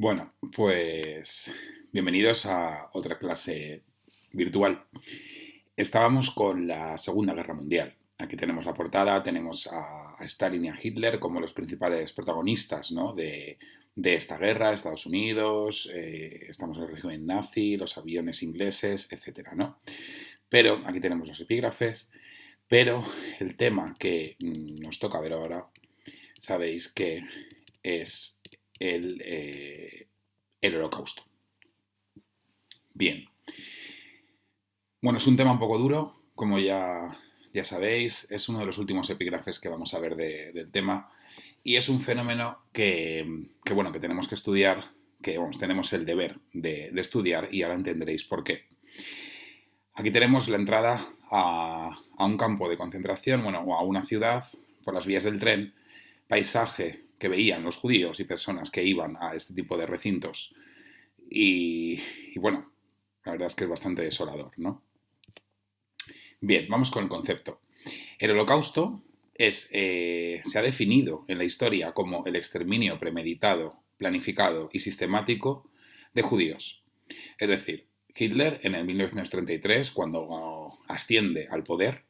Bueno, pues bienvenidos a otra clase virtual. Estábamos con la Segunda Guerra Mundial. Aquí tenemos la portada, tenemos a Stalin y a Hitler como los principales protagonistas, ¿no? de esta guerra, Estados Unidos, estamos en el régimen nazi, los aviones ingleses, etcétera, ¿no? Pero aquí tenemos los epígrafes, pero el tema que nos toca ver ahora, sabéis que es el Holocausto. Bien. Bueno, es un tema un poco duro, como ya sabéis, es uno de los últimos epígrafes que vamos a ver del tema y es un fenómeno bueno, que tenemos que estudiar, que vamos, tenemos el deber de estudiar y ahora entenderéis por qué. Aquí tenemos la entrada a un campo de concentración, bueno, o a una ciudad por las vías del tren, paisaje que veían los judíos y personas que iban a este tipo de recintos. Y bueno, la verdad es que es bastante desolador, ¿no? Bien, vamos con el concepto. El Holocausto se ha definido en la historia como el exterminio premeditado, planificado y sistemático de judíos. Es decir, Hitler en el 1933, cuando asciende al poder,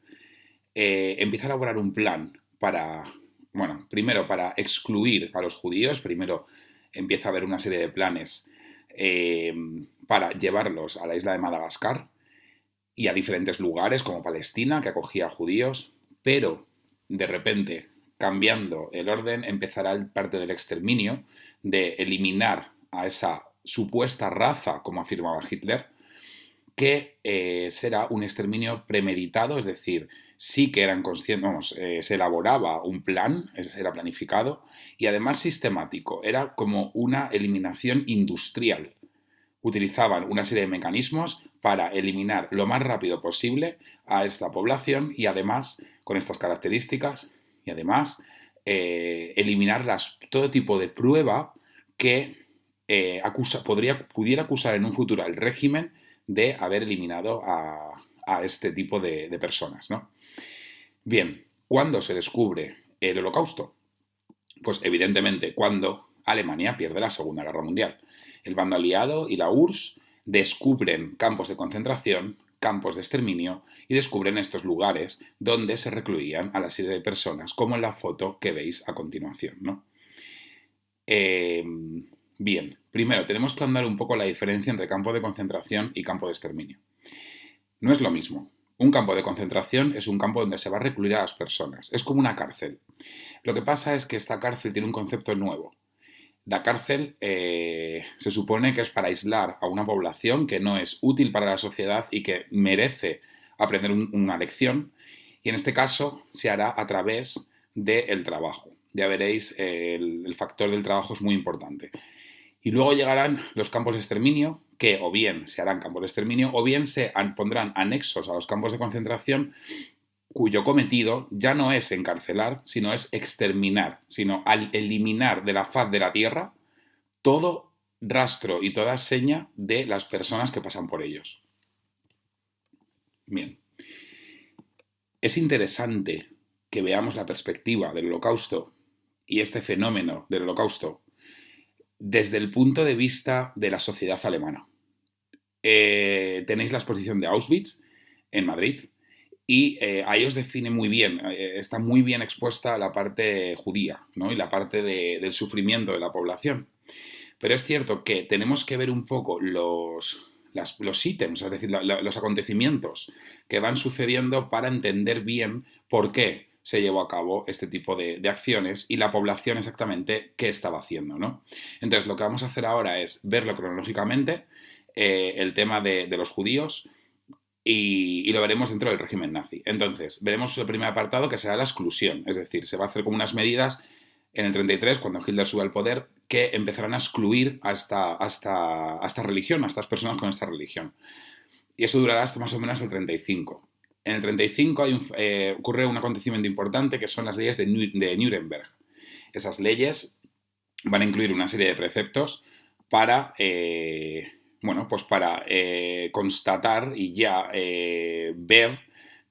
empieza a elaborar un plan para, bueno, primero para excluir a los judíos, primero empieza a haber una serie de planes eh, para llevarlos a la isla de Madagascar y a diferentes lugares como Palestina, que acogía a judíos, pero de repente, cambiando el orden, empezará parte del exterminio, de eliminar a esa supuesta raza, como afirmaba Hitler, que será un exterminio premeditado, es decir, sí que eran conscientes, vamos, se elaboraba un plan, era planificado, y además sistemático, era como una eliminación industrial. Utilizaban una serie de mecanismos para eliminar lo más rápido posible a esta población y además, con estas características, y además eliminar todo tipo de prueba que pudiera acusar en un futuro al régimen de haber eliminado a este tipo de personas, ¿no? Bien, ¿cuándo se descubre el Holocausto? Pues evidentemente cuando Alemania pierde la Segunda Guerra Mundial. El bando aliado y la URSS descubren campos de concentración, campos de exterminio y descubren estos lugares donde se recluían a la serie de personas, como en la foto que veis a continuación, ¿no? Eh, Bien, primero tenemos que andar un poco la diferencia entre campo de concentración y campo de exterminio. No es lo mismo. Un campo de concentración es un campo donde se va a recluir a las personas. Es como una cárcel. Lo que pasa es que esta cárcel tiene un concepto nuevo. La cárcel se supone que es para aislar a una población que no es útil para la sociedad y que merece aprender una lección. Y en este caso se hará a través del trabajo. Ya veréis, el factor del trabajo es muy importante. Y luego llegarán los campos de exterminio, que o bien se harán campos de exterminio o bien se pondrán anexos a los campos de concentración cuyo cometido ya no es encarcelar, sino es exterminar, sino al eliminar de la faz de la tierra todo rastro y toda seña de las personas que pasan por ellos. Bien, es interesante que veamos la perspectiva del Holocausto y este fenómeno del Holocausto desde el punto de vista de la sociedad alemana. Tenéis la exposición de Auschwitz en Madrid y ahí os define muy bien, está muy bien expuesta la parte judía, ¿no? Y la parte del sufrimiento de la población. Pero es cierto que tenemos que ver un poco los ítems, es decir, los acontecimientos que van sucediendo para entender bien por qué se llevó a cabo este tipo de acciones y la población exactamente qué estaba haciendo, ¿no? Entonces, lo que vamos a hacer ahora es verlo cronológicamente, el tema de los judíos, y lo veremos dentro del régimen nazi. Entonces, veremos el primer apartado que será la exclusión, es decir, se va a hacer como unas medidas en el 33, cuando Hitler sube al poder, que empezarán a excluir a esta religión, a estas personas con esta religión. Y eso durará hasta más o menos el 35. En el 35 ocurre un acontecimiento importante que son las leyes de Nuremberg. Esas leyes van a incluir una serie de preceptos para, bueno, pues para constatar y ya ver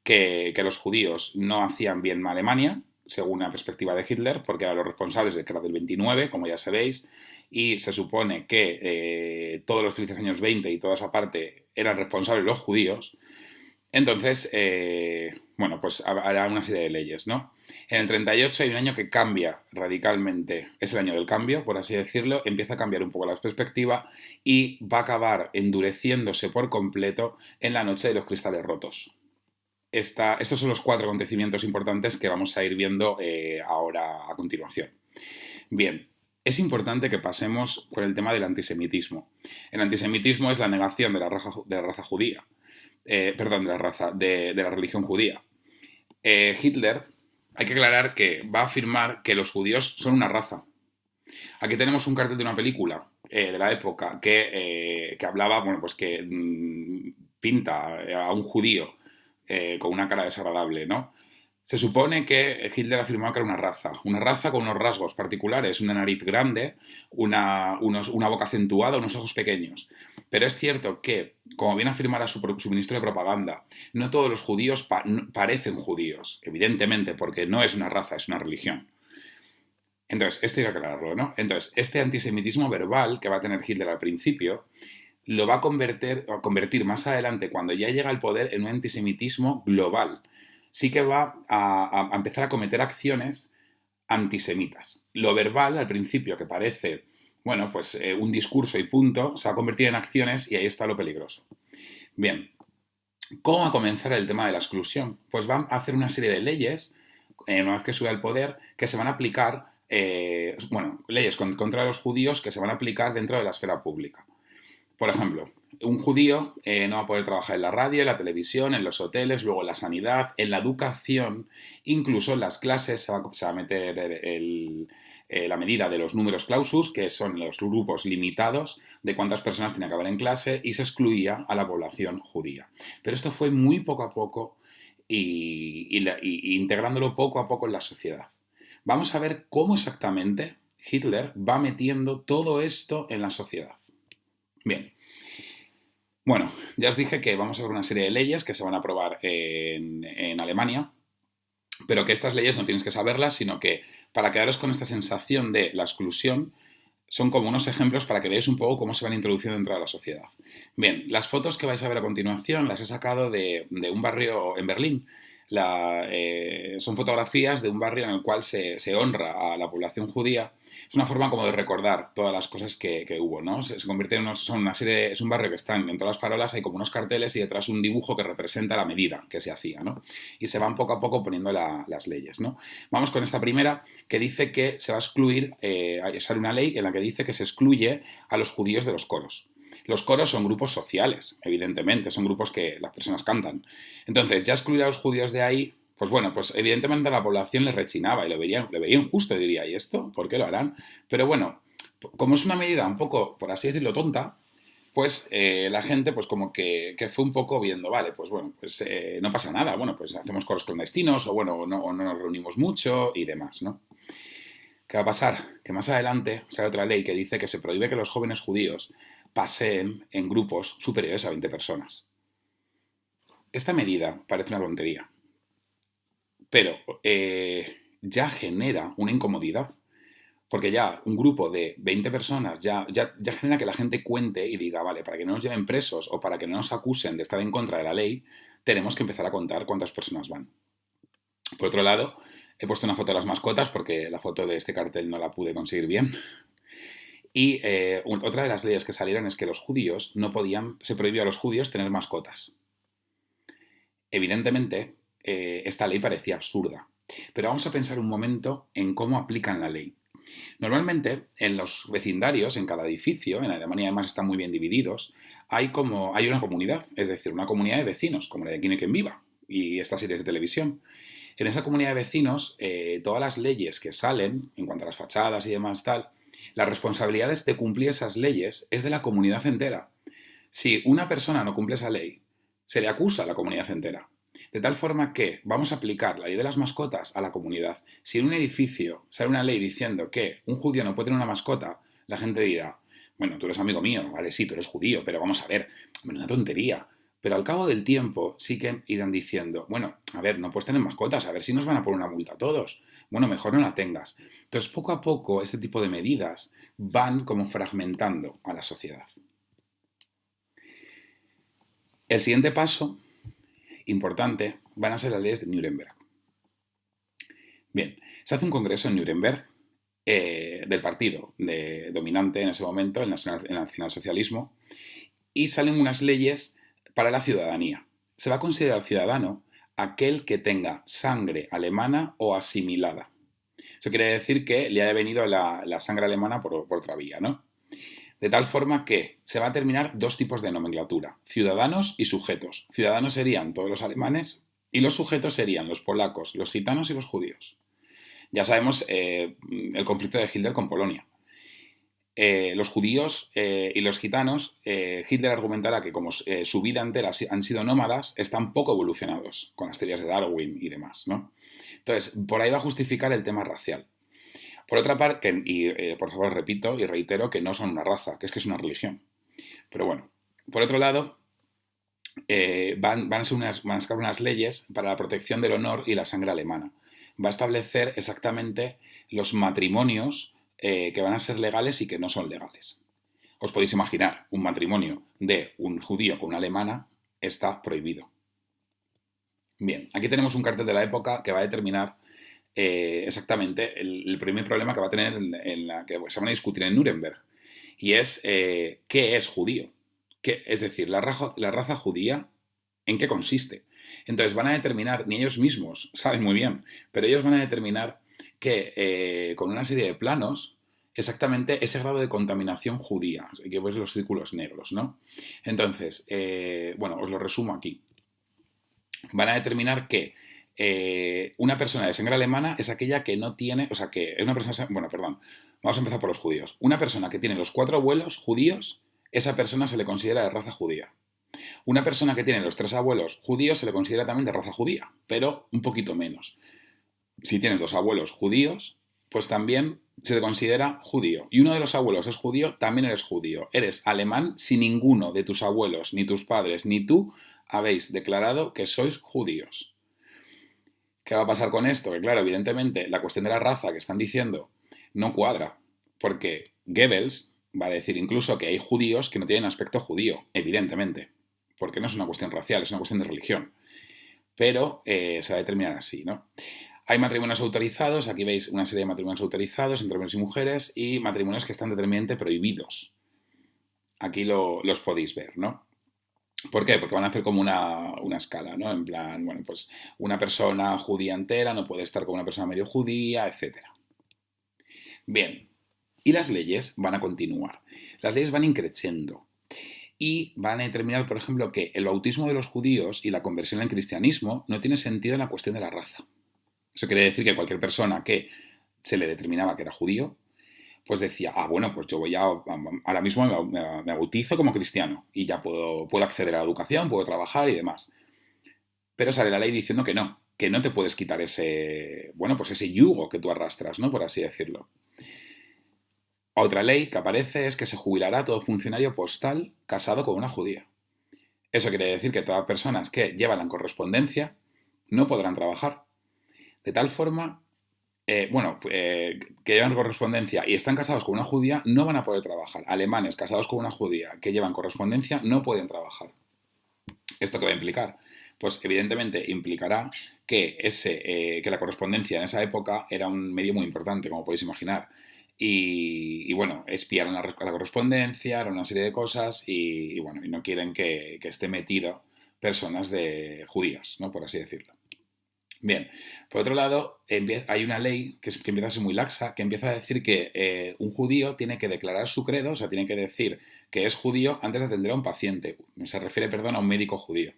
que los judíos no hacían bien Alemania, según la perspectiva de Hitler, porque eran los responsables de que era del 29, como ya sabéis, y se supone que todos los felices años 20 y toda esa parte eran responsables los judíos, entonces, bueno, pues hará una serie de leyes, ¿no? En el 38 hay un año que cambia radicalmente, es el año del cambio, por así decirlo, empieza a cambiar un poco la perspectiva y va a acabar endureciéndose por completo en la noche de los cristales rotos. Estos son los 4 acontecimientos importantes que vamos a ir viendo ahora a continuación. Bien, es importante que pasemos por el tema del antisemitismo. El antisemitismo es la negación de la raza judía. Perdón, de la religión judía. Hitler, hay que aclarar que va a afirmar que los judíos son una raza. Aquí tenemos un cartel de una película de la época que hablaba, bueno, pues que pinta a un judío con una cara desagradable, ¿no? Se supone que Hitler afirmaba que era una raza con unos rasgos particulares, una nariz grande, una boca acentuada, unos ojos pequeños. Pero es cierto que, como bien afirmara su ministro de propaganda, no todos los judíos parecen judíos, evidentemente, porque no es una raza, es una religión. Entonces, esto hay que aclararlo, ¿no? Entonces, este antisemitismo verbal que va a tener Hitler al principio, lo va a convertir más adelante, cuando ya llega al poder, en un antisemitismo global. Sí que va a empezar a cometer acciones antisemitas. Lo verbal, al principio, que parece, bueno, pues un discurso y punto, se va a convertir en acciones y ahí está lo peligroso. Bien, ¿cómo va a comenzar el tema de la exclusión? Pues van a hacer una serie de leyes, una vez que sube al poder, que se van a aplicar, bueno, leyes contra los judíos que se van a aplicar dentro de la esfera pública. Por ejemplo, un judío no va a poder trabajar en la radio, en la televisión, en los hoteles, luego en la sanidad, en la educación, incluso en las clases se va a meter la medida de los numerus clausus, que son los grupos limitados de cuántas personas tiene que haber en clase, y se excluía a la población judía. Pero esto fue muy poco a poco y integrándolo poco a poco en la sociedad. Vamos a ver cómo exactamente Hitler va metiendo todo esto en la sociedad. Bien. Bueno, ya os dije que vamos a ver una serie de leyes que se van a aprobar en Alemania, pero que estas leyes no tienes que saberlas, sino que para quedaros con esta sensación de la exclusión, son como unos ejemplos para que veáis un poco cómo se van introduciendo dentro de la sociedad. Bien, las fotos que vais a ver a continuación las he sacado de un barrio en Berlín. Son fotografías de un barrio en el cual se honra a la población judía. Es una forma como de recordar todas las cosas que hubo, ¿no? Se convierte en una serie es un barrio que están en todas las farolas, hay como unos carteles y detrás un dibujo que representa la medida que se hacía, ¿no? Y se van poco a poco poniendo las leyes, ¿no? Vamos con esta primera que dice que se va a excluir, sale una ley en la que dice que se excluye a los judíos de los coros. Los coros son grupos sociales, evidentemente, son grupos que las personas cantan. Entonces, ya excluir a los judíos de ahí, pues bueno, pues evidentemente a la población le rechinaba y lo veía injusto, diría, ¿y esto? ¿Por qué lo harán? Pero bueno, como es una medida un poco, por así decirlo, tonta, pues la gente pues como que fue un poco viendo, vale, pues bueno, pues no pasa nada, bueno, pues hacemos coros clandestinos o bueno, o no nos reunimos mucho y demás, ¿no? ¿Qué va a pasar? Que más adelante sale otra ley que dice que se prohíbe que los jóvenes judíos paseen en grupos superiores a 20 personas. Esta medida parece una tontería, pero ya genera una incomodidad, porque ya un grupo de 20 personas ya genera que la gente cuente y diga, vale, para que no nos lleven presos o para que no nos acusen de estar en contra de la ley, tenemos que empezar a contar cuántas personas van. Por otro lado, he puesto una foto de las mascotas porque la foto de este cartel no la pude conseguir bien. Y otra de las leyes que salieron es que los judíos se prohibió a los judíos tener mascotas. Evidentemente, esta ley parecía absurda, pero vamos a pensar un momento en cómo aplican la ley. Normalmente, en los vecindarios, en cada edificio, en Alemania además están muy bien divididos, hay una comunidad, es decir, una comunidad de vecinos, como la de Quién Quien Viva y estas series de televisión. En esa comunidad de vecinos, todas las leyes que salen, en cuanto a las fachadas y demás tal, las responsabilidades de cumplir esas leyes es de la comunidad entera. Si una persona no cumple esa ley, se le acusa a la comunidad entera. De tal forma que vamos a aplicar la ley de las mascotas a la comunidad. Si en un edificio sale una ley diciendo que un judío no puede tener una mascota, la gente dirá, bueno, tú eres amigo mío, vale, sí, tú eres judío, pero vamos a ver, una tontería. Pero al cabo del tiempo sí que irán diciendo, bueno, a ver, no puedes tener mascotas, a ver si nos van a poner una multa a todos. bueno, mejor no la tengas. Entonces, poco a poco, este tipo de medidas van como fragmentando a la sociedad. El siguiente paso, importante, van a ser las leyes de Nuremberg. Bien, se hace un congreso en Nuremberg del partido dominante en ese momento, el nacionalsocialismo, y salen unas leyes para la ciudadanía. Se va a considerar ciudadano aquel que tenga sangre alemana o asimilada. Eso quiere decir que le haya venido la sangre alemana por otra vía, ¿no? De tal forma que se va a terminar dos tipos de nomenclatura, ciudadanos y sujetos. Ciudadanos serían todos los alemanes y los sujetos serían los polacos, los gitanos y los judíos. Ya sabemos el conflicto de Hitler con Polonia. Los judíos y los gitanos, Hitler argumentará que como su vida entera han sido nómadas, están poco evolucionados con las teorías de Darwin y demás, ¿no? Entonces, por ahí va a justificar el tema racial. Por otra parte, y por favor repito y reitero que no son una raza, que es una religión. Pero bueno, por otro lado, van a sacar unas leyes para la protección del honor y la sangre alemana. Va a establecer exactamente los matrimonios que van a ser legales y que no son legales. Os podéis imaginar, un matrimonio de un judío con una alemana está prohibido. Bien, aquí tenemos un cartel de la época que va a determinar exactamente el primer problema que va a tener en la que se van a discutir en Nuremberg. Y es ¿qué es judío? Es decir, la raza judía, ¿en qué consiste? Entonces van a determinar, ni ellos mismos saben muy bien, pero ellos van a determinar que con una serie de planos, exactamente ese grado de contaminación judía, que ves los círculos negros, ¿no? Entonces, bueno, os lo resumo aquí. Van a determinar que una persona de sangre alemana es aquella que no tiene, o sea, que es una persona, bueno, perdón, vamos a empezar por los judíos. Una persona que tiene los 4 abuelos judíos, esa persona se le considera de raza judía. Una persona que tiene los 3 abuelos judíos se le considera también de raza judía, pero un poquito menos. Si tienes 2 abuelos judíos, pues también se te considera judío. Y uno de los abuelos es judío, también eres judío. Eres alemán si ninguno de tus abuelos, ni tus padres, ni tú habéis declarado que sois judíos. ¿Qué va a pasar con esto? Que claro, evidentemente, la cuestión de la raza que están diciendo no cuadra, porque Goebbels va a decir incluso que hay judíos que no tienen aspecto judío, evidentemente, porque no es una cuestión racial, es una cuestión de religión. Pero se va a determinar así, ¿no? Hay matrimonios autorizados, aquí veis una serie de matrimonios autorizados entre hombres y mujeres y matrimonios que están determinantemente prohibidos. Aquí los podéis ver, ¿no? ¿Por qué? Porque van a hacer como una escala, ¿no? En plan, bueno, pues una persona judía entera no puede estar con una persona medio judía, etc. Bien, y las leyes van a continuar. Las leyes van increciendo y van a determinar, por ejemplo, que el bautismo de los judíos y la conversión al cristianismo no tiene sentido en la cuestión de la raza. Eso quiere decir que cualquier persona que se le determinaba que era judío, pues decía, bueno, pues yo voy ahora mismo me bautizo como cristiano y ya puedo acceder a la educación, puedo trabajar y demás. Pero sale la ley diciendo que no te puedes quitar ese, bueno, pues ese yugo que tú arrastras, ¿no? Por así decirlo. Otra ley que aparece es que se jubilará todo funcionario postal casado con una judía. Eso quiere decir que todas las personas que llevan la correspondencia no podrán trabajar. De tal forma que llevan correspondencia y están casados con una judía no van a poder trabajar. Alemanes casados con una judía que llevan correspondencia no pueden trabajar. ¿Esto qué va a implicar? Pues evidentemente implicará que la correspondencia en esa época era un medio muy importante, como podéis imaginar. Y bueno, espiaron la correspondencia, era una serie de cosas y bueno, y no quieren que esté metido personas judías, ¿no? Por así decirlo. Bien, por otro lado, hay una ley que empieza a ser muy laxa, que empieza a decir que un judío tiene que declarar su credo, o sea, tiene que decir que es judío antes de atender a un paciente. Se refiere, perdón, a un médico judío.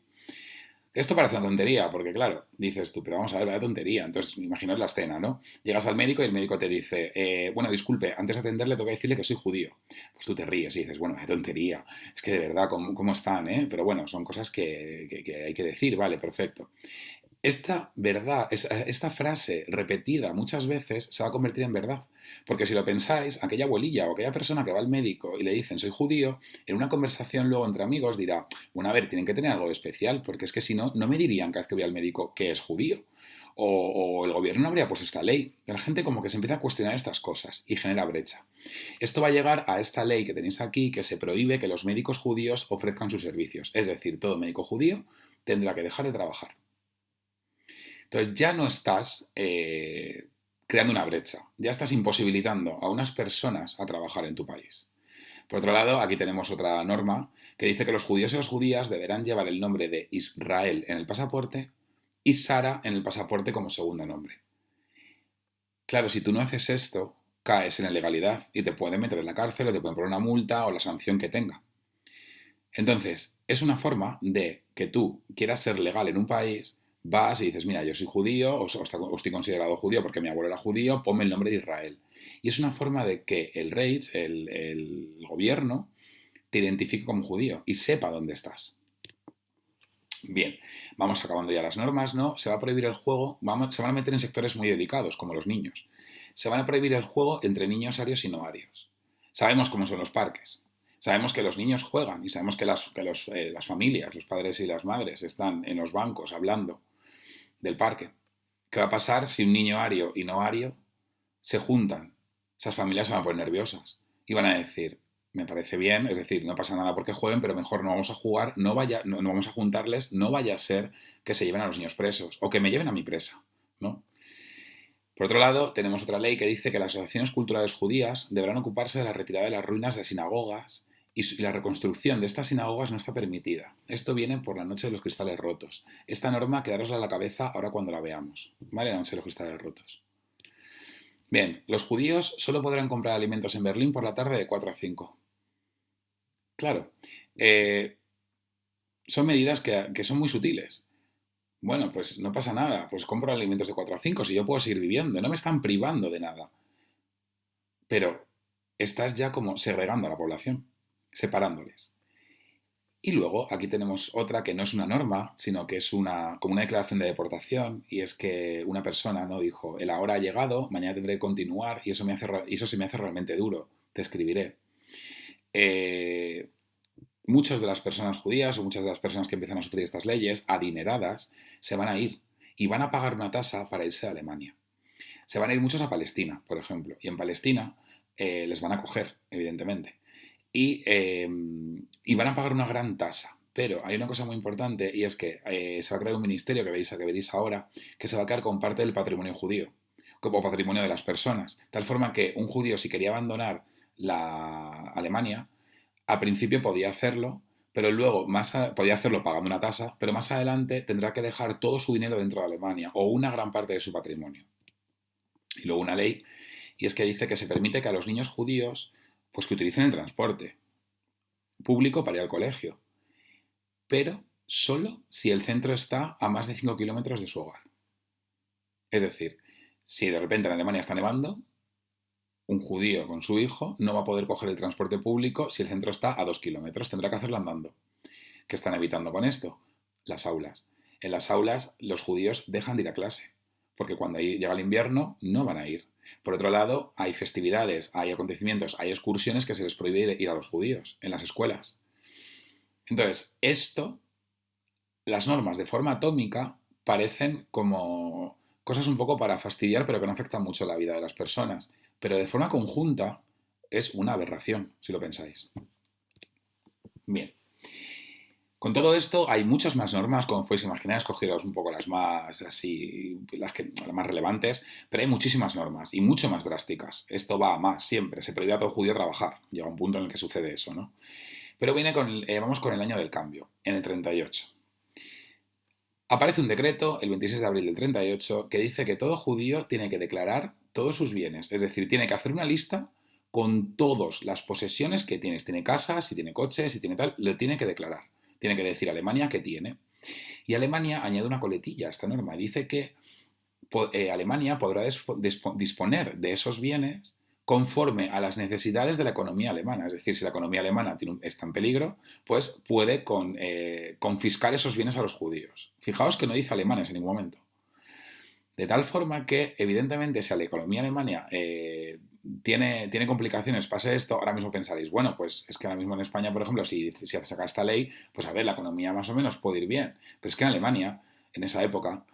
Esto parece una tontería, porque claro, dices tú, pero vamos a ver, vaya tontería. Entonces, imaginaos la escena, ¿no? Llegas al médico y el médico te dice, bueno, disculpe, antes de atenderle tengo que decirle que soy judío. Pues tú te ríes y dices, bueno, qué tontería. Es que de verdad, ¿cómo están, eh? Pero bueno, son cosas que hay que decir, vale, perfecto. Esta verdad, esta frase repetida muchas veces se va a convertir en verdad. Porque si lo pensáis, aquella abuelilla o aquella persona que va al médico y le dicen soy judío, en una conversación luego entre amigos dirá, bueno, a ver, tienen que tener algo de especial, porque es que si no, no me dirían cada vez que voy al médico que es judío. o el gobierno no habría puesto esta ley. La gente como que se empieza a cuestionar estas cosas y genera brecha. Esto va a llegar a esta ley que tenéis aquí, que se prohíbe que los médicos judíos ofrezcan sus servicios. Es decir, todo médico judío tendrá que dejar de trabajar. Entonces ya no estás creando una brecha, ya estás imposibilitando a unas personas a trabajar en tu país. Por otro lado, aquí tenemos otra norma que dice que los judíos y las judías deberán llevar el nombre de Israel en el pasaporte y Sara en el pasaporte como segundo nombre. Claro, si tú no haces esto, caes en la ilegalidad y te pueden meter en la cárcel o te pueden poner una multa o la sanción que tenga. Entonces, es una forma de que tú quieras ser legal en un país, vas y dices, mira, yo soy judío o estoy considerado judío porque mi abuelo era judío, ponme el nombre de Israel. Y es una forma de que el Reich, el gobierno, te identifique como judío y sepa dónde estás. Bien, vamos acabando ya las normas, ¿no? Se va a prohibir el juego, se van a meter en sectores muy delicados, como los niños. Se van a prohibir el juego entre niños arios y no arios. Sabemos cómo son los parques. Sabemos que los niños juegan y sabemos que las familias, los padres y las madres están en los bancos hablando del parque. ¿Qué va a pasar si un niño ario y no ario se juntan? Esas familias se van a poner nerviosas y van a decir, me parece bien, es decir, no pasa nada porque jueguen, pero mejor no vamos a jugar, no vamos a juntarles, no vaya a ser que se lleven a los niños presos o que me lleven a mi presa, ¿no? Por otro lado, tenemos otra ley que dice que las asociaciones culturales judías deberán ocuparse de la retirada de las ruinas de sinagogas y la reconstrucción de estas sinagogas no está permitida. Esto viene por la noche de los cristales rotos. Esta norma quedarosla a la cabeza ahora cuando la veamos, ¿vale? La noche de los cristales rotos. Bien, los judíos solo podrán comprar alimentos en Berlín por la tarde de 4 a 5. Claro, eh, son medidas que son muy sutiles. Bueno, pues no pasa nada, pues compro alimentos de 4 a 5 si yo puedo seguir viviendo, no me están privando de nada. Pero estás ya como segregando a la población, separándoles. Y luego aquí tenemos otra que no es una norma, sino que es como una declaración de deportación, y es que una persona no dijo, el ahora ha llegado, mañana tendré que continuar, y eso se me hace realmente duro, te escribiré. Muchas de las personas judías o muchas de las personas que empiezan a sufrir estas leyes, adineradas, se van a ir y van a pagar una tasa para irse a Alemania. Se van a ir muchos a Palestina, por ejemplo, y en Palestina les van a coger, evidentemente, y van a pagar una gran tasa. Pero hay una cosa muy importante y es que se va a crear un ministerio que veréis ahora que se va a quedar con parte del patrimonio judío, como patrimonio de las personas. Tal forma que un judío, si quería abandonar la Alemania, a principio podía hacerlo, pero luego podía hacerlo pagando una tasa, pero más adelante tendrá que dejar todo su dinero dentro de Alemania o una gran parte de su patrimonio. Y luego una ley, y es que dice que se permite que a los niños judíos pues que utilicen el transporte público para ir al colegio, pero solo si el centro está a más de 5 kilómetros de su hogar. Es decir, si de repente en Alemania está nevando, un judío con su hijo no va a poder coger el transporte público si el centro está a 2 kilómetros, tendrá que hacerlo andando. ¿Qué están evitando con esto? Las aulas. En las aulas los judíos dejan de ir a clase, porque cuando llega el invierno no van a ir. Por otro lado, hay festividades, hay acontecimientos, hay excursiones que se les prohíbe ir a los judíos en las escuelas. Entonces, las normas de forma atómica parecen como cosas un poco para fastidiar, pero que no afectan mucho la vida de las personas. Pero de forma conjunta es una aberración, si lo pensáis. Bien. Con todo esto hay muchas más normas, como podéis imaginar, he escogido un poco las más las más relevantes, pero hay muchísimas normas y mucho más drásticas. Esto va a más siempre, se prohíbe a todo judío trabajar. Llega un punto en el que sucede eso, ¿no? Pero vamos con el año del cambio, en el 38. Aparece un decreto, el 26 de abril del 38, que dice que todo judío tiene que declarar todos sus bienes, es decir, tiene que hacer una lista con todas las posesiones que tienes. Tiene casas, si tiene coches, si tiene tal, lo tiene que declarar. Tiene que decir Alemania qué tiene. Y Alemania añade una coletilla a esta norma. Dice que Alemania podrá disponer de esos bienes conforme a las necesidades de la economía alemana. Es decir, si la economía alemana está en peligro, pues puede confiscar esos bienes a los judíos. Fijaos que no dice alemanes en ningún momento. De tal forma que, evidentemente, si a la economía alemana tiene complicaciones, pase esto, ahora mismo pensaréis, bueno, pues es que ahora mismo en España, por ejemplo, si saca esta ley, pues a ver, la economía más o menos puede ir bien. Pero es que en Alemania, en esa época,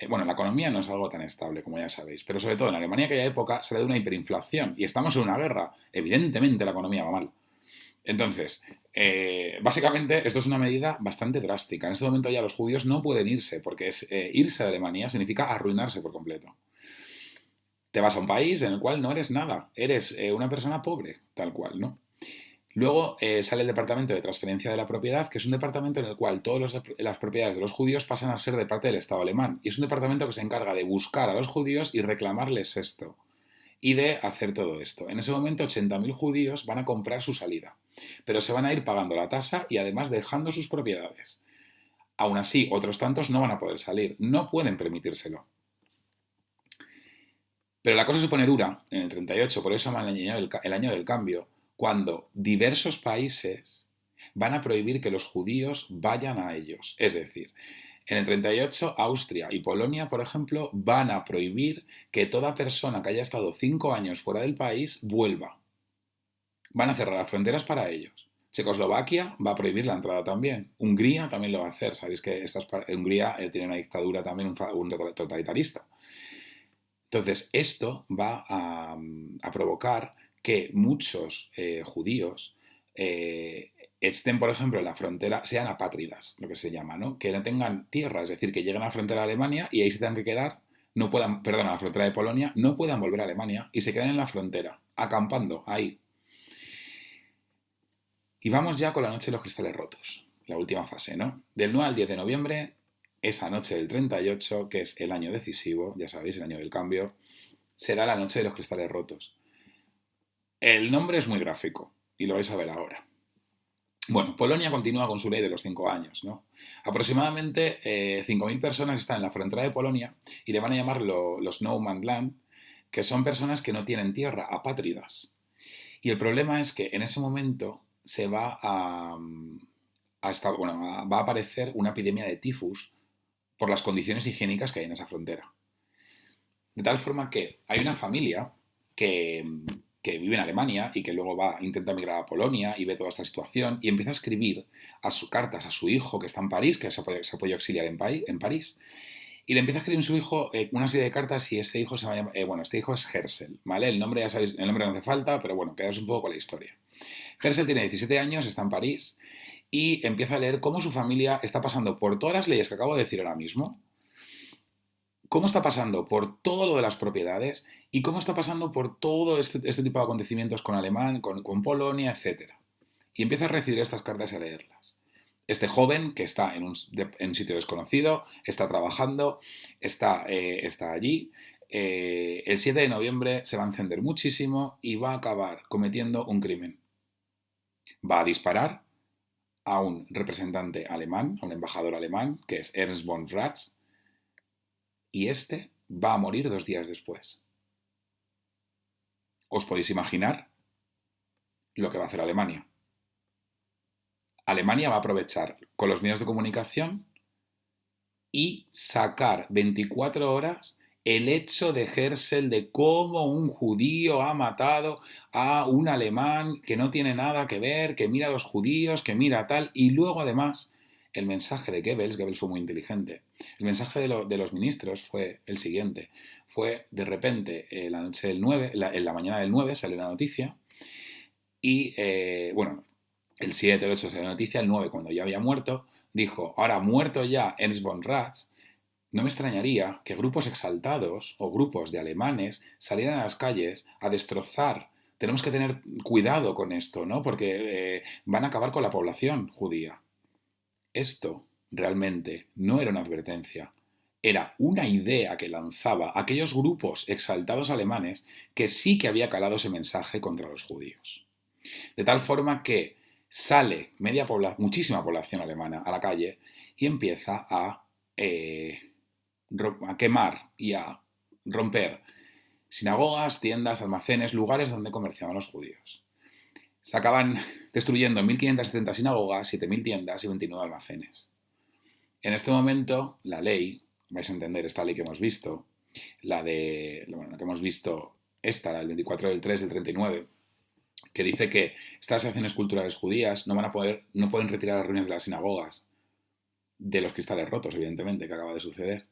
Bueno, la economía no es algo tan estable, como ya sabéis, pero sobre todo en Alemania aquella época se da de una hiperinflación y estamos en una guerra. Evidentemente la economía va mal. Entonces, básicamente esto es una medida bastante drástica. En este momento ya los judíos no pueden irse, porque irse de Alemania significa arruinarse por completo. Te vas a un país en el cual no eres nada, eres una persona pobre, tal cual, ¿no? Luego sale el departamento de transferencia de la propiedad, que es un departamento en el cual todas las propiedades de los judíos pasan a ser de parte del Estado alemán. Y es un departamento que se encarga de buscar a los judíos y reclamarles esto. Y de hacer todo esto. En ese momento 80.000 judíos van a comprar su salida. Pero se van a ir pagando la tasa y además dejando sus propiedades. Aún así, otros tantos no van a poder salir. No pueden permitírselo. Pero la cosa se pone dura en el 38, por eso se llama el año del cambio, cuando diversos países van a prohibir que los judíos vayan a ellos. Es decir, en el 38 Austria y Polonia, por ejemplo, van a prohibir que toda persona que haya estado 5 años fuera del país vuelva. Van a cerrar las fronteras para ellos. Checoslovaquia va a prohibir la entrada también. Hungría también lo va a hacer. Sabéis que Hungría tiene una dictadura también, un totalitarista. Entonces, esto va a provocar que muchos judíos estén, por ejemplo, en la frontera, sean apátridas, lo que se llama, ¿no? Que no tengan tierra, es decir, que lleguen a la frontera de Alemania y ahí se tengan que quedar, no puedan, perdón, a la frontera de Polonia, no puedan volver a Alemania y se queden en la frontera, acampando ahí. Y vamos ya con la noche de los cristales rotos, la última fase, ¿no? Del 9 al 10 de noviembre, esa noche del 38, que es el año decisivo, ya sabéis, el año del cambio, será la noche de los cristales rotos. El nombre es muy gráfico y lo vais a ver ahora. Bueno, Polonia continúa con su ley de los 5 años, ¿no? Aproximadamente 5.000 personas están en la frontera de Polonia y le van a llamar los No Man's Land, que son personas que no tienen tierra, apátridas. Y el problema es que en ese momento se va va a aparecer una epidemia de tifus por las condiciones higiénicas que hay en esa frontera. De tal forma que hay una familia que, que vive en Alemania y que luego intenta migrar a Polonia y ve toda esta situación y empieza a escribir cartas a su hijo que está en París, que se ha podido exiliar en París, y le empieza a escribir a su hijo una serie de cartas y este hijo se llama, este hijo es Hersel, ¿vale? El nombre ya sabéis, el nombre no hace falta, pero bueno, quedaos un poco con la historia. Hersel tiene 17 años, está en París y empieza a leer cómo su familia está pasando por todas las leyes que acabo de decir ahora mismo, cómo está pasando por todo lo de las propiedades y cómo está pasando por todo este tipo de acontecimientos con Alemania, con Polonia, etc. Y empieza a recibir estas cartas y a leerlas. Este joven que está en un sitio desconocido, está trabajando, está allí, el 7 de noviembre se va a encender muchísimo y va a acabar cometiendo un crimen. Va a disparar a un representante alemán, a un embajador alemán, que es Ernst von Ratz, y este va a morir 2 días después. ¿Os podéis imaginar lo que va a hacer Alemania? Alemania va a aprovechar con los medios de comunicación y sacar 24 horas el hecho de Hersel de cómo un judío ha matado a un alemán que no tiene nada que ver, que mira a los judíos, que mira tal, y luego además el mensaje de Goebbels fue muy inteligente. El mensaje de los ministros fue el siguiente. Fue de repente la noche del 9, en la mañana del 9 sale la noticia y el 7, el 8 sale la noticia, el 9 cuando ya había muerto, dijo, ahora muerto ya Ernst von Ratz, no me extrañaría que grupos exaltados o grupos de alemanes salieran a las calles a destrozar. Tenemos que tener cuidado con esto, ¿no? Porque van a acabar con la población judía. Esto realmente no era una advertencia, era una idea que lanzaba aquellos grupos exaltados alemanes que sí que había calado ese mensaje contra los judíos. De tal forma que sale muchísima población alemana a la calle y empieza a quemar y a romper sinagogas, tiendas, almacenes, lugares donde comerciaban los judíos. Se acaban destruyendo 1.570 sinagogas, 7.000 tiendas y 29 almacenes. En este momento, la ley, vais a entender esta ley que hemos visto, la que hemos visto, la del 24 del 3 del 39, que dice que estas asociaciones culturales judías no pueden retirar las ruinas de las sinagogas, de los cristales rotos, evidentemente, que acaba de suceder,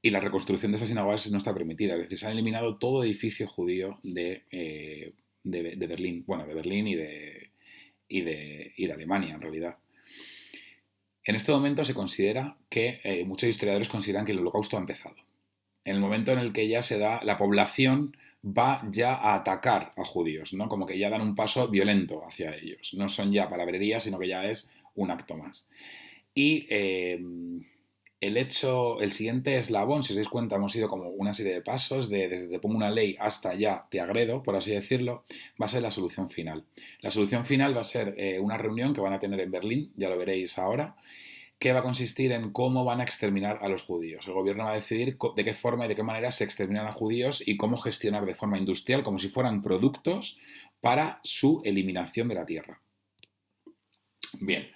Y la reconstrucción de estas sinagogas no está permitida. Es decir, se han eliminado todo edificio judío de Berlín. Bueno, de Berlín y de Alemania, en realidad. En este momento se considera que muchos historiadores consideran que el Holocausto ha empezado. En el momento en el que ya se da, la población va ya a atacar a judíos, ¿no? Como que ya dan un paso violento hacia ellos. No son ya palabrerías, sino que ya es un acto más. Y el siguiente eslabón, si os dais cuenta, hemos ido como una serie de pasos, desde te pongo una ley hasta ya te agredo, por así decirlo, va a ser la solución final. La solución final va a ser una reunión que van a tener en Berlín, ya lo veréis ahora, que va a consistir en cómo van a exterminar a los judíos. El gobierno va a decidir de qué forma y de qué manera se exterminan a judíos y cómo gestionar de forma industrial, como si fueran productos, para su eliminación de la tierra. Bien,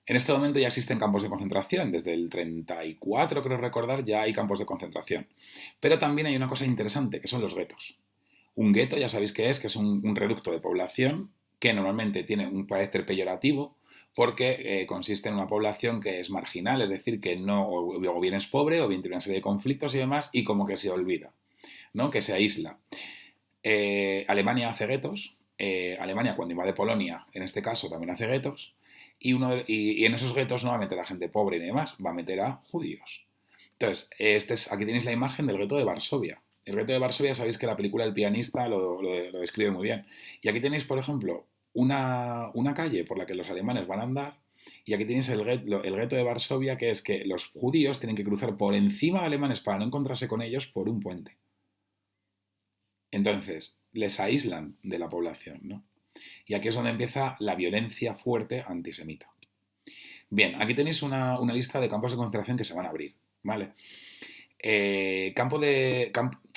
en este momento ya existen campos de concentración, desde el 34, creo recordar, ya hay campos de concentración. Pero también hay una cosa interesante, que son los guetos. Un gueto, ya sabéis qué es, que es un reducto de población que normalmente tiene un carácter peyorativo porque consiste en una población que es marginal, es decir, que no, o bien es pobre, o bien tiene una serie de conflictos y demás, y como que se olvida, ¿no? Que se aísla. Alemania hace guetos, Alemania cuando invade Polonia, en este caso, también hace guetos, y en esos guetos no va a meter a gente pobre ni demás, va a meter a judíos. Entonces, aquí tenéis la imagen del gueto de Varsovia. El gueto de Varsovia, sabéis que la película El pianista lo describe muy bien. Y aquí tenéis, por ejemplo, una calle por la que los alemanes van a andar, y aquí tenéis el gueto de Varsovia, que es que los judíos tienen que cruzar por encima de alemanes para no encontrarse con ellos por un puente. Entonces, les aíslan de la población, ¿no? Y aquí es donde empieza la violencia fuerte antisemita. Bien, aquí tenéis una lista de campos de concentración que se van a abrir, ¿vale?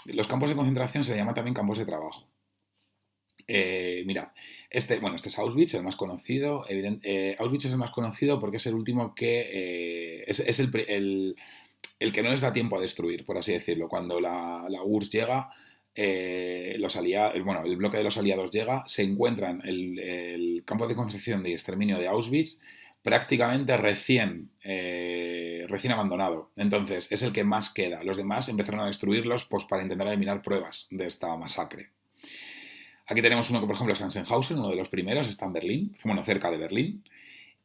Los campos de concentración se le llama también campos de trabajo. Mirad, este es Auschwitz, el más conocido. Auschwitz es el más conocido porque es el último que es el que no les da tiempo a destruir, por así decirlo. Cuando la URSS llega, el bloque de los aliados llega, se encuentran el campo de concentración y exterminio de Auschwitz prácticamente recién abandonado. Entonces, es el que más queda. Los demás empezaron a destruirlos pues, para intentar eliminar pruebas de esta masacre. Aquí tenemos uno que, por ejemplo, es Sachsenhausen, uno de los primeros, está en Berlín, bueno, cerca de Berlín,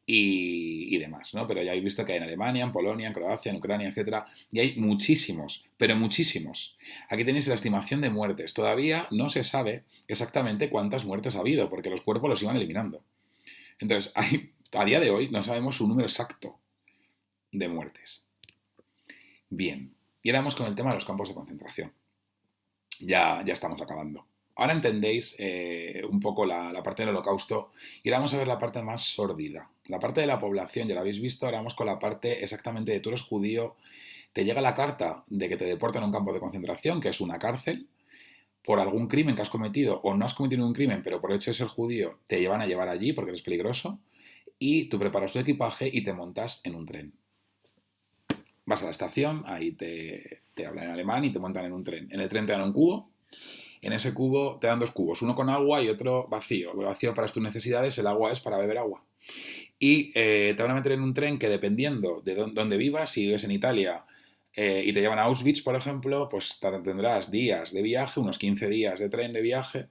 y demás, ¿no? Pero ya habéis visto que hay en Alemania, en Polonia, en Croacia, en Ucrania, etcétera, y hay muchísimos, pero muchísimos. Aquí tenéis la estimación de muertes. Todavía no se sabe exactamente cuántas muertes ha habido, porque los cuerpos los iban eliminando. Entonces, a día de hoy no sabemos un número exacto de muertes. Bien, y ahora vamos con el tema de los campos de concentración. Ya estamos acabando. Ahora entendéis un poco la parte del Holocausto y ahora vamos a ver la parte más sórdida. La parte de la población, ya la habéis visto, ahora vamos con la parte exactamente de tú eres judío, te llega la carta de que te deportan a un campo de concentración, que es una cárcel, por algún crimen que has cometido o no has cometido ningún crimen, pero por el hecho de ser judío te llevan a llevar allí porque eres peligroso y tú preparas tu equipaje y te montas en un tren. Vas a la estación, ahí te hablan en alemán y te montan en un tren. En el tren te dan un cubo. En ese cubo te dan dos cubos, uno con agua y otro vacío. El vacío para tus necesidades, el agua es para beber agua. Y te van a meter en un tren que dependiendo de dónde vivas, si vives en Italia y te llevan a Auschwitz, por ejemplo, pues tendrás días de viaje, unos 15 días de tren de viaje,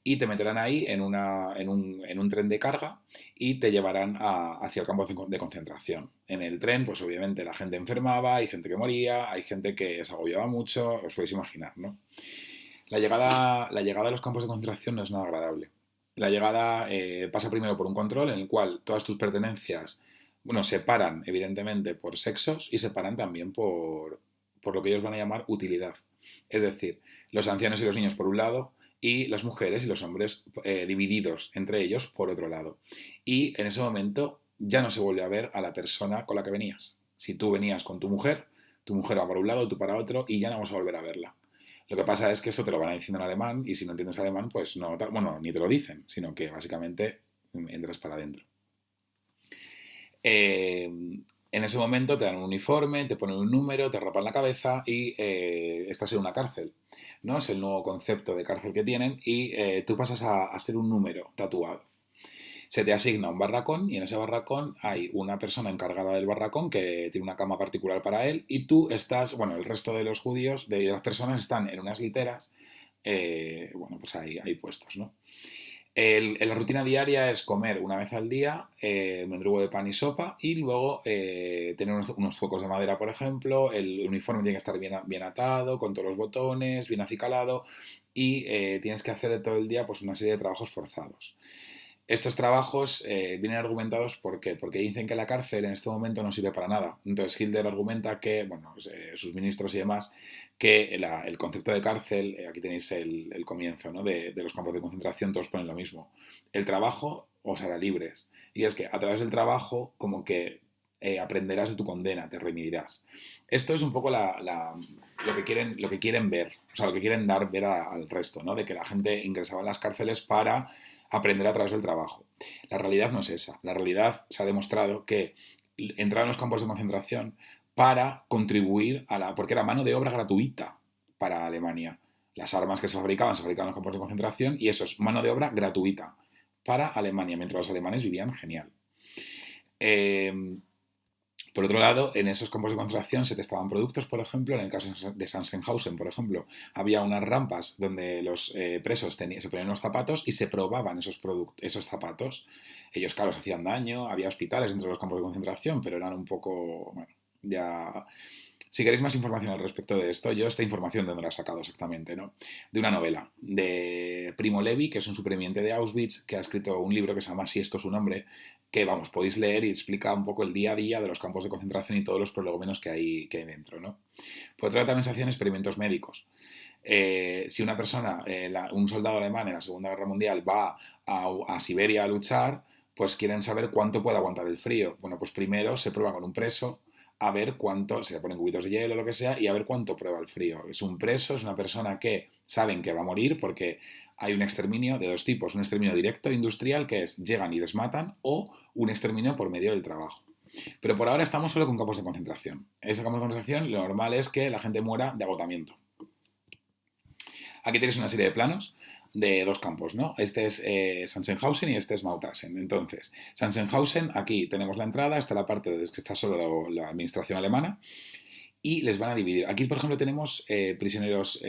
y te meterán ahí en un tren de carga y te llevarán hacia el campo de concentración. En el tren, pues obviamente la gente enfermaba, hay gente que moría, hay gente que se agobiaba mucho, os podéis imaginar, ¿no? La llegada a los campos de concentración no es nada agradable. La llegada pasa primero por un control en el cual todas tus pertenencias, bueno, se paran evidentemente por sexos y se paran también por lo que ellos van a llamar utilidad. Es decir, los ancianos y los niños por un lado y las mujeres y los hombres divididos entre ellos por otro lado. Y en ese momento ya no se vuelve a ver a la persona con la que venías. Si tú venías con tu mujer va para un lado, tú para otro y ya no vamos a volver a verla. Lo que pasa es que eso te lo van a diciendo en alemán y si no entiendes alemán, pues no, bueno, ni te lo dicen, sino que básicamente entras para adentro. En ese momento te dan un uniforme, te ponen un número, te rapan la cabeza y estás en una cárcel, ¿no? Es el nuevo concepto de cárcel que tienen y tú pasas a ser un número tatuado. Se te asigna un barracón y en ese barracón hay una persona encargada del barracón que tiene una cama particular para él y tú estás, bueno, el resto de los judíos, de las personas están en unas literas, bueno, pues ahí puestos, ¿no? La rutina diaria es comer una vez al día mendrugo de pan y sopa y luego tener unos focos de madera, por ejemplo. El uniforme tiene que estar bien atado, con todos los botones, bien acicalado y tienes que hacer todo el día pues, una serie de trabajos forzados. Estos trabajos vienen argumentados porque dicen que la cárcel en este momento no sirve para nada. Entonces Hitler argumenta que, bueno, pues, sus ministros y demás, que el concepto de cárcel, aquí tenéis el comienzo, ¿no? de los campos de concentración, todos ponen lo mismo. El trabajo os hará libres. Y es que a través del trabajo, como que aprenderás de tu condena, te remitirás. Esto es un poco lo que quieren ver, o sea, lo que quieren dar ver al resto, ¿no? De que la gente ingresaba en las cárceles para aprender a través del trabajo. La realidad no es esa. La realidad se ha demostrado que entraron en los campos de concentración para contribuir porque era mano de obra gratuita para Alemania. Las armas que se fabricaban en los campos de concentración y eso es mano de obra gratuita para Alemania, mientras los alemanes vivían genial. Por otro lado, en esos campos de concentración se testaban productos, por ejemplo, en el caso de Sachsenhausen, por ejemplo, había unas rampas donde los presos se ponían los zapatos y se probaban esos zapatos. Ellos, claro, se hacían daño, había hospitales dentro de los campos de concentración, pero eran un poco, bueno, ya... Si queréis más información al respecto de esto, yo esta información de dónde la he sacado exactamente, ¿no? De una novela de Primo Levi, que es un superviviente de Auschwitz, que ha escrito un libro que se llama Si esto es su nombre, que, vamos, podéis leer y explica un poco el día a día de los campos de concentración y todos los prolegómenos que hay dentro, ¿no? Por otro lado, también se hacían experimentos médicos. Si una persona, un soldado alemán en la Segunda Guerra Mundial va a Siberia a luchar, pues quieren saber cuánto puede aguantar el frío. Bueno, pues primero se prueba con un preso a ver cuánto, se le ponen cubitos de hielo o lo que sea, y a ver cuánto prueba el frío. Es un preso, es una persona que saben que va a morir porque hay un exterminio de dos tipos, un exterminio directo industrial que es llegan y les matan o un exterminio por medio del trabajo. Pero por ahora estamos solo con campos de concentración. En ese campo de concentración lo normal es que la gente muera de agotamiento. Aquí tenéis una serie de planos de dos campos, ¿no? Este es Sachsenhausen y este es Mauthausen. Entonces, Sachsenhausen, aquí tenemos la entrada, está la parte que está solo la administración alemana y les van a dividir. Aquí, por ejemplo, tenemos prisioneros,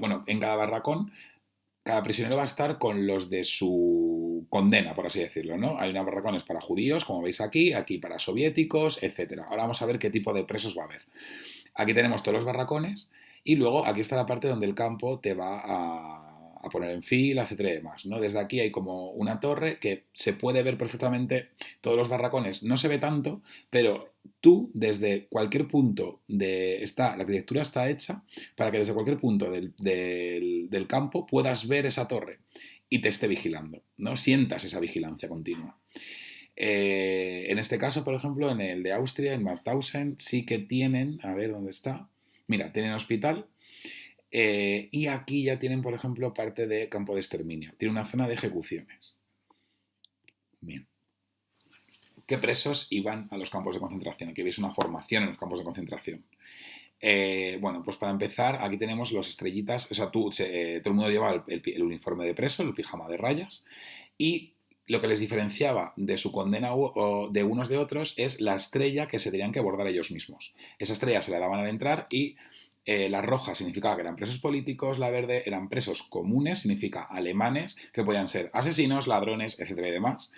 bueno, en cada prisionero va a estar con los de su condena, por así decirlo, ¿no? Hay unos barracones para judíos, como veis aquí para soviéticos, etcétera. Ahora vamos a ver qué tipo de presos va a haber. Aquí tenemos todos los barracones y luego aquí está la parte donde el campo te va a poner en fila, etcétera y demás, ¿no? Desde aquí hay como una torre que se puede ver perfectamente todos los barracones. No se ve tanto, pero tú desde cualquier punto la arquitectura está hecha para que desde cualquier punto del campo puedas ver esa torre y te esté vigilando, ¿no? Sientas esa vigilancia continua. En este caso, por ejemplo, en el de Austria, en Mauthausen, sí que tienen, a ver dónde está, mira, tienen hospital y aquí ya tienen, por ejemplo, parte de campo de exterminio. Tiene una zona de ejecuciones. Bien. ¿Qué presos iban a los campos de concentración? Aquí veis una formación en los campos de concentración. Bueno, pues para empezar, aquí tenemos los estrellitas, o sea, todo el mundo lleva el uniforme de preso, el pijama de rayas, y lo que les diferenciaba de su condena o de unos de otros es la estrella que se tenían que bordar ellos mismos. Esa estrella se la daban al entrar y la roja significaba que eran presos políticos, la verde eran presos comunes, significa alemanes, que podían ser asesinos, ladrones, etcétera y demás.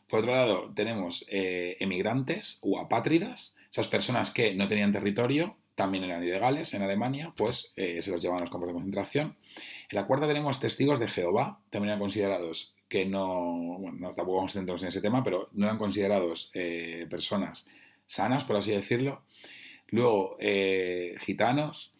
Por otro lado, tenemos emigrantes o apátridas, esas personas que no tenían territorio, también eran ilegales en Alemania, pues se los llevaban a los campos de concentración. En la cuarta tenemos testigos de Jehová, también eran considerados que no, bueno, tampoco vamos a centrarnos en ese tema, pero no eran considerados personas sanas, por así decirlo. Luego, gitanos.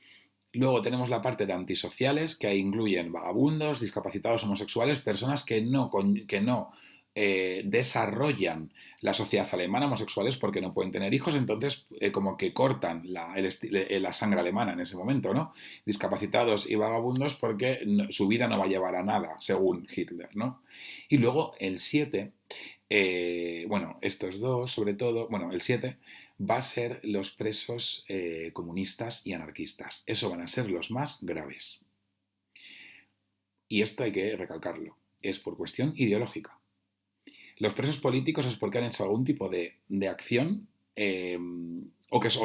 Luego tenemos la parte de antisociales, que ahí incluyen vagabundos, discapacitados homosexuales, personas que no desarrollan la sociedad alemana, homosexuales porque no pueden tener hijos, entonces como que cortan la sangre alemana en ese momento, ¿no? Discapacitados y vagabundos porque su vida no va a llevar a nada, según Hitler, ¿no? Y luego el 7, bueno, estos dos, sobre todo, bueno, el 7 va a ser los presos comunistas y anarquistas. Eso van a ser los más graves. Y esto hay que recalcarlo. Es por cuestión ideológica. Los presos políticos es porque han hecho algún tipo de acción, o que su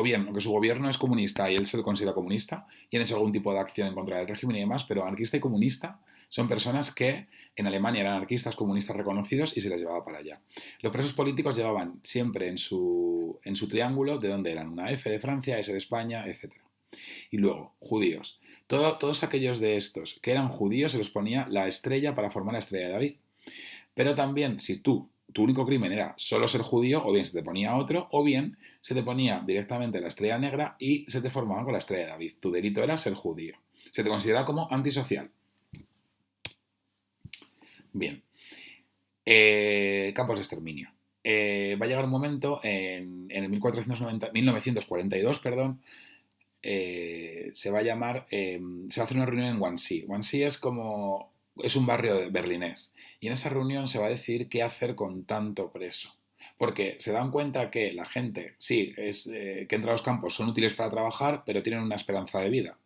gobierno es comunista y él se lo considera comunista y han hecho algún tipo de acción en contra del régimen y demás, pero anarquista y comunista son personas que en Alemania eran anarquistas comunistas reconocidos y se les llevaba para allá. Los presos políticos llevaban siempre en su triángulo de dónde eran una F de Francia, S de España, etcétera. Y luego, judíos. Todos aquellos de estos que eran judíos se les ponía la estrella para formar la estrella de David. Pero también, si tu único crimen era solo ser judío, o bien se te ponía otro, o bien se te ponía directamente la estrella negra y se te formaba con la estrella de David. Tu delito era ser judío. Se te considera como antisocial. Bien. Campos de exterminio. Va a llegar un momento en el 1942, perdón, se va a llamar, se va a hacer una reunión en Wannsee. Wannsee es un barrio berlinés. Y en esa reunión se va a decidir qué hacer con tanto preso. Porque se dan cuenta que la gente, sí, que entra a los campos son útiles para trabajar, pero tienen una esperanza de vida.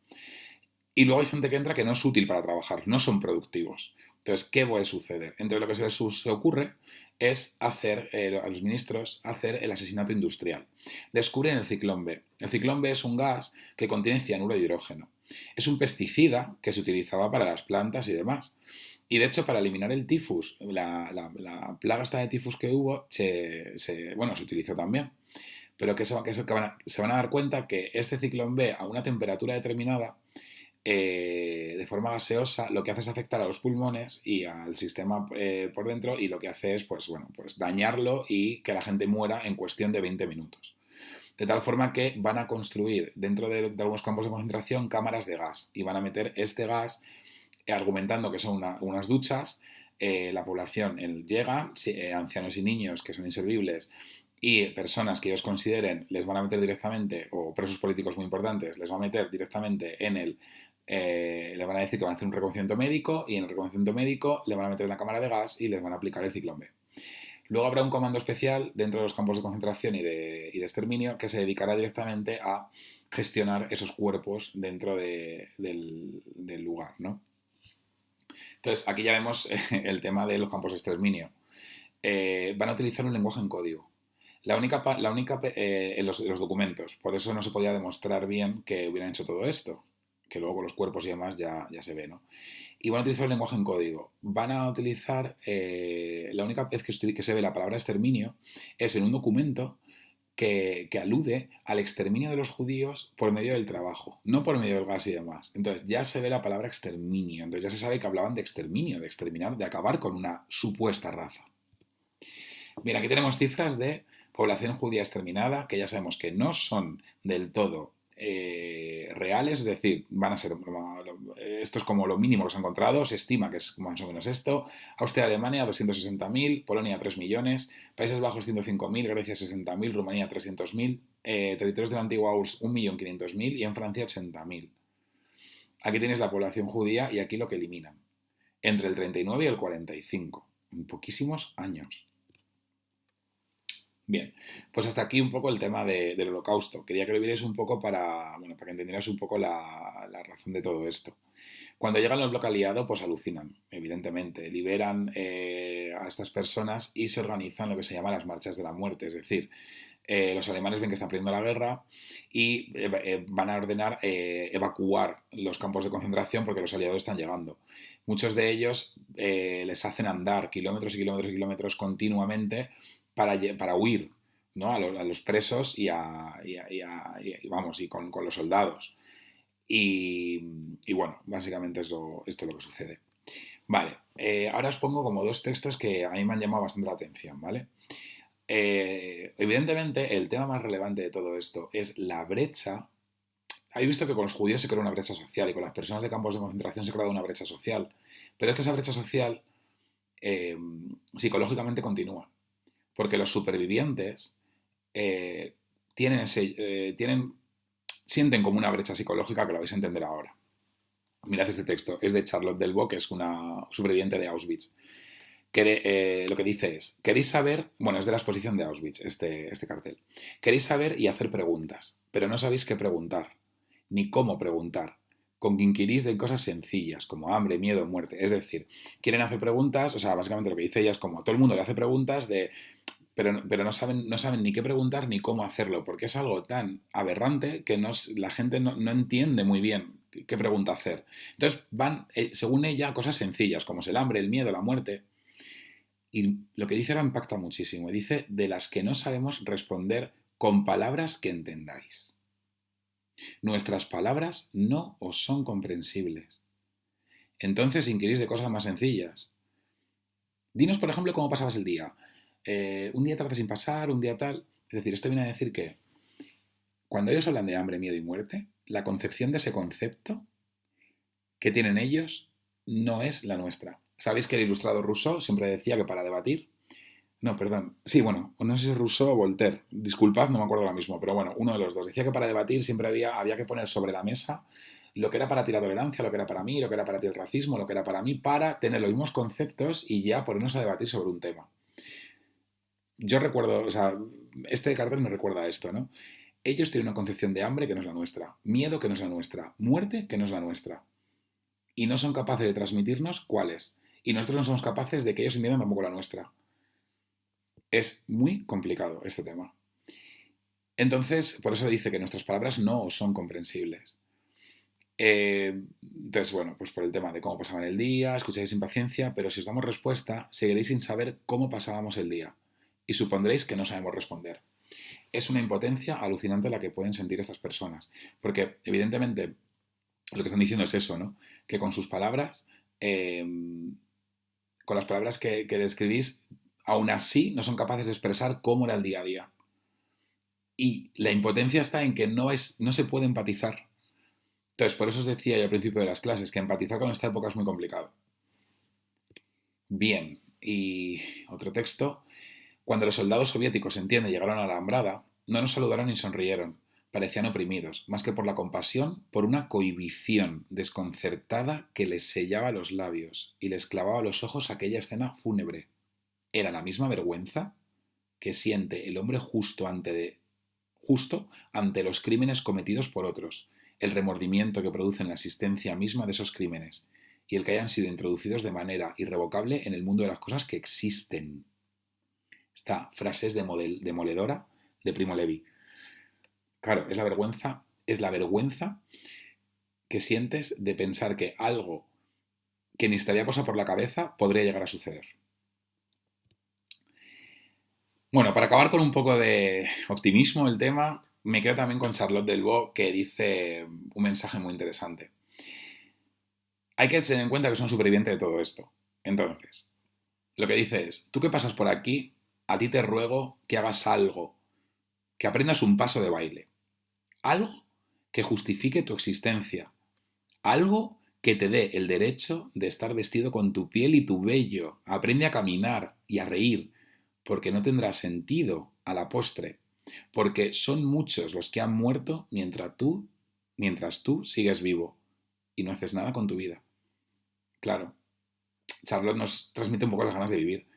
Y luego hay gente que entra que no es útil para trabajar, no son productivos. Entonces, ¿qué puede suceder? Entonces, lo que se les ocurre es hacer, a los ministros, hacer el asesinato industrial. Descubren el ciclón B. El ciclón B es un gas que contiene cianuro de hidrógeno. Es un pesticida que se utilizaba para las plantas y demás. Y de hecho, para eliminar el tifus, la plaga esta de tifus que hubo, se utilizó también. Pero se van a dar cuenta que este ciclón B a una temperatura determinada, de forma gaseosa, lo que hace es afectar a los pulmones y al sistema por dentro, y lo que hace es pues dañarlo y que la gente muera en cuestión de 20 minutos. De tal forma que van a construir dentro de algunos campos de concentración cámaras de gas y van a meter este gas, argumentando que son unas duchas. La población llega, ancianos y niños que son inservibles y personas que ellos consideren, les van a meter directamente, o presos políticos muy importantes, les van a meter directamente le van a decir que van a hacer un reconocimiento médico, y en el reconocimiento médico le van a meter en la cámara de gas y les van a aplicar el ciclón B. Luego habrá un comando especial dentro de los campos de concentración y de exterminio que se dedicará directamente a gestionar esos cuerpos dentro del lugar, ¿no? Entonces, aquí ya vemos el tema de los campos de exterminio. Van a utilizar un lenguaje en código. En los documentos. Por eso no se podía demostrar bien que hubieran hecho todo esto. Que luego con los cuerpos y demás ya se ve, ¿no? Y van a utilizar el lenguaje en código. Van a utilizar, la única vez que se ve la palabra exterminio es en un documento que alude al exterminio de los judíos por medio del trabajo, no por medio del gas y demás. Entonces ya se ve la palabra exterminio. Entonces ya se sabe que hablaban de exterminio, de exterminar, de acabar con una supuesta raza. Bien, aquí tenemos cifras de población judía exterminada, que ya sabemos que no son del todo reales, es decir, van a ser, esto es como lo mínimo que se ha encontrado, se estima que es más o menos esto. Austria y Alemania 260.000, Polonia 3 millones, Países Bajos 105.000, Grecia 60.000, Rumanía 300.000, territorios de la antigua URSS 1.500.000 y en Francia 80.000. Aquí tienes la población judía y aquí lo que eliminan, entre el 39 y el 45, en poquísimos años. Bien, pues hasta aquí un poco el tema del holocausto. Quería que lo vierais un poco para que entendierais un poco la razón de todo esto. Cuando llegan los bloques aliados, pues alucinan, evidentemente. Liberan a estas personas y se organizan lo que se llama las marchas de la muerte. Es decir, los alemanes ven que están perdiendo la guerra y van a ordenar evacuar los campos de concentración porque los aliados están llegando. Muchos de ellos les hacen andar kilómetros y kilómetros y kilómetros continuamente para huir, ¿no? a los presos y con los soldados. Y bueno, básicamente esto es lo que sucede. Vale, ahora os pongo como dos textos que a mí me han llamado bastante la atención, ¿vale? Evidentemente, el tema más relevante de todo esto es la brecha. Habéis visto que con los judíos se creó una brecha social y con las personas de campos de concentración se creó una brecha social. Pero es que esa brecha social psicológicamente continúa. Porque los supervivientes sienten como una brecha psicológica, que lo vais a entender ahora. Mirad este texto, es de Charlotte Delvaux, que es una superviviente de Auschwitz. Lo que dice es, queréis saber, es de la exposición de Auschwitz este cartel, queréis saber y hacer preguntas, pero no sabéis qué preguntar, ni cómo preguntar, con que inquirís de cosas sencillas, como hambre, miedo, muerte. Es decir, quieren hacer preguntas, o sea, básicamente lo que dice ella es como todo el mundo le hace preguntas de pero no saben ni qué preguntar ni cómo hacerlo, porque es algo tan aberrante que la gente no entiende muy bien qué pregunta hacer. Entonces van, según ella, a cosas sencillas, como es el hambre, el miedo, la muerte. Y lo que dice ahora impacta muchísimo. Dice de las que no sabemos responder con palabras que entendáis. Nuestras palabras no os son comprensibles. Entonces inquirís de cosas más sencillas. Dinos, por ejemplo, cómo pasabas el día. Un día tarde sin pasar, un día tal. Es decir, esto viene a decir que cuando ellos hablan de hambre, miedo y muerte, la concepción de ese concepto que tienen ellos no es la nuestra. Sabéis que el ilustrador Rousseau siempre decía que para debatir... No, perdón. Sí, bueno, no sé si es Rousseau o Voltaire. Disculpad, no me acuerdo ahora mismo, pero bueno, uno de los dos. Decía que para debatir siempre había que poner sobre la mesa lo que era para ti la tolerancia, lo que era para mí, lo que era para ti el racismo, lo que era para mí, para tener los mismos conceptos y ya ponernos a debatir sobre un tema. Yo recuerdo, o sea, este cartel me recuerda a esto, ¿no? Ellos tienen una concepción de hambre que no es la nuestra, miedo que no es la nuestra, muerte que no es la nuestra. Y no son capaces de transmitirnos cuál es. Y nosotros no somos capaces de que ellos entiendan tampoco la nuestra. Es muy complicado este tema. Entonces, por eso dice que nuestras palabras no son comprensibles. Entonces, bueno, pues por el tema de cómo pasaban el día, escucháis sin paciencia, pero si os damos respuesta, seguiréis sin saber cómo pasábamos el día. Y supondréis que no sabemos responder. Es una impotencia alucinante la que pueden sentir estas personas. Porque, evidentemente, lo que están diciendo es eso, ¿no? Que con sus palabras, con las palabras que describís, aún así no son capaces de expresar cómo era el día a día. Y la impotencia está en que no se puede empatizar. Entonces, por eso os decía yo al principio de las clases que empatizar con esta época es muy complicado. Bien, y otro texto. Cuando los soldados soviéticos, entiende, llegaron a la Alhambrada, no nos saludaron ni sonrieron. Parecían oprimidos, más que por la compasión, por una cohibición desconcertada que les sellaba los labios y les clavaba los ojos aquella escena fúnebre. Era la misma vergüenza que siente el hombre justo ante los crímenes cometidos por otros, el remordimiento que producen la existencia misma de esos crímenes y el que hayan sido introducidos de manera irrevocable en el mundo de las cosas que existen. Esta frase es demoledora de Primo Levi. Claro, es la vergüenza que sientes de pensar que algo que ni te había pasado por la cabeza podría llegar a suceder. Bueno, para acabar con un poco de optimismo el tema, me quedo también con Charlotte Delvaux, que dice un mensaje muy interesante. Hay que tener en cuenta que son supervivientes de todo esto. Entonces, lo que dice es, tú que pasas por aquí, a ti te ruego que hagas algo, que aprendas un paso de baile. Algo que justifique tu existencia. Algo que te dé el derecho de estar vestido con tu piel y tu vello. Aprende a caminar y a reír, porque no tendrá sentido a la postre. Porque son muchos los que han muerto mientras tú sigues vivo y no haces nada con tu vida. Claro, Charlotte nos transmite un poco las ganas de vivir.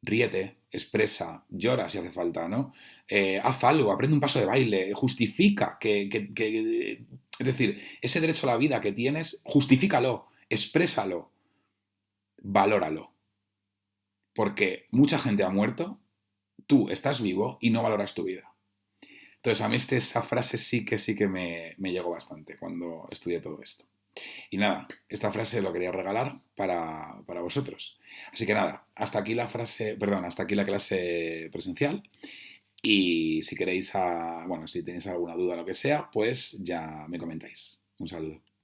Ríete, expresa, llora si hace falta, ¿no? Haz algo, aprende un paso de baile, justifica es decir, ese derecho a la vida que tienes, justifícalo, exprésalo, valóralo. Porque mucha gente ha muerto, tú estás vivo y no valoras tu vida. Entonces a mí esa frase sí que me llegó bastante cuando estudié todo esto. Y nada, esta frase lo quería regalar para vosotros. Así que nada, hasta aquí hasta aquí la clase presencial. Y si queréis, si tenéis alguna duda o lo que sea, pues ya me comentáis. Un saludo.